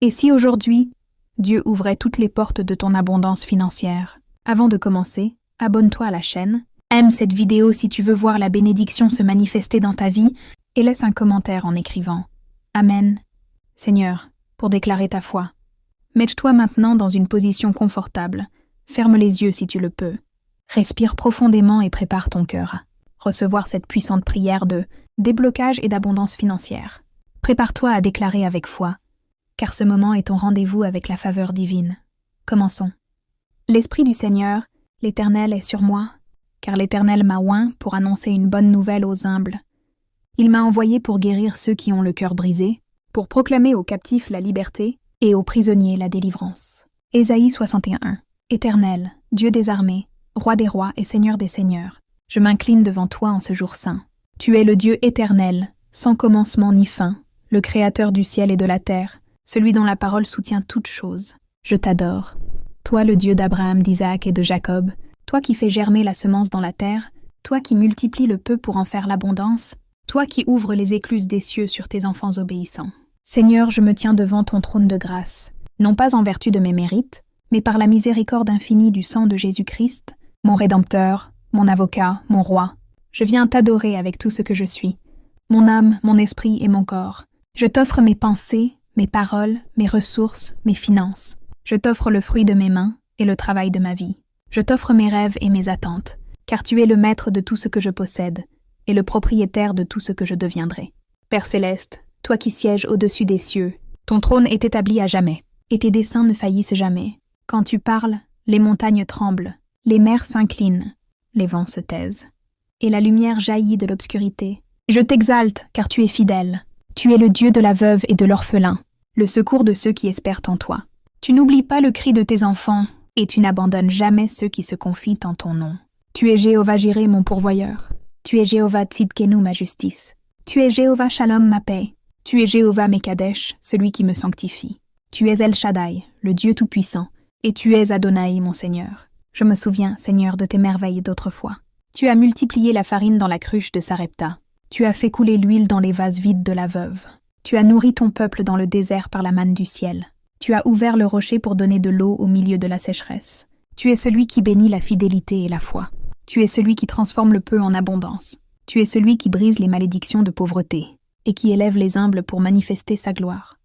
Et si aujourd'hui, Dieu ouvrait toutes les portes de ton abondance financière? Avant de commencer, abonne-toi à la chaîne, aime cette vidéo si tu veux voir la bénédiction se manifester dans ta vie et laisse un commentaire en écrivant « Amen ». Seigneur, pour déclarer ta foi. Mets-toi maintenant dans une position confortable. Ferme les yeux si tu le peux. Respire profondément et prépare ton cœur à recevoir cette puissante prière de déblocage et d'abondance financière. Prépare-toi à déclarer avec foi, car ce moment est ton rendez-vous avec la faveur divine. Commençons. L'Esprit du Seigneur, l'Éternel, est sur moi, car l'Éternel m'a oint pour annoncer une bonne nouvelle aux humbles. Il m'a envoyé pour guérir ceux qui ont le cœur brisé, pour proclamer aux captifs la liberté et aux prisonniers la délivrance. Ésaïe 61. Éternel, Dieu des armées, Roi des rois et Seigneur des seigneurs, je m'incline devant toi en ce jour saint. Tu es le Dieu éternel, sans commencement ni fin, le Créateur du ciel et de la terre, celui dont la parole soutient toutes choses. Je t'adore. Toi le Dieu d'Abraham, d'Isaac et de Jacob, toi qui fais germer la semence dans la terre, toi qui multiplies le peu pour en faire l'abondance, toi qui ouvres les écluses des cieux sur tes enfants obéissants. Seigneur, je me tiens devant ton trône de grâce, non pas en vertu de mes mérites, mais par la miséricorde infinie du sang de Jésus-Christ, mon Rédempteur, mon avocat, mon roi. Je viens t'adorer avec tout ce que je suis, mon âme, mon esprit et mon corps. Je t'offre mes pensées, mes paroles, mes ressources, mes finances. Je t'offre le fruit de mes mains et le travail de ma vie. Je t'offre mes rêves et mes attentes, car tu es le maître de tout ce que je possède et le propriétaire de tout ce que je deviendrai. Père céleste, toi qui sièges au-dessus des cieux, ton trône est établi à jamais, et tes desseins ne faillissent jamais. Quand tu parles, les montagnes tremblent, les mers s'inclinent, les vents se taisent, et la lumière jaillit de l'obscurité. Je t'exalte, car tu es fidèle. Tu es le Dieu de la veuve et de l'orphelin, le secours de ceux qui espèrent en toi. Tu n'oublies pas le cri de tes enfants, et tu n'abandonnes jamais ceux qui se confient en ton nom. Tu es Jéhovah Jireh, mon pourvoyeur. Tu es Jéhovah Tzidkenu, ma justice. Tu es Jéhovah Shalom, ma paix. Tu es Jéhovah Mekadesh, celui qui me sanctifie. Tu es El Shaddai, le Dieu Tout-Puissant, et tu es Adonai, mon Seigneur. Je me souviens, Seigneur, de tes merveilles d'autrefois. Tu as multiplié la farine dans la cruche de Sarepta. Tu as fait couler l'huile dans les vases vides de la veuve. Tu as nourri ton peuple dans le désert par la manne du ciel. Tu as ouvert le rocher pour donner de l'eau au milieu de la sécheresse. Tu es celui qui bénit la fidélité et la foi. Tu es celui qui transforme le peu en abondance. Tu es celui qui brise les malédictions de pauvreté et qui élève les humbles pour manifester sa gloire.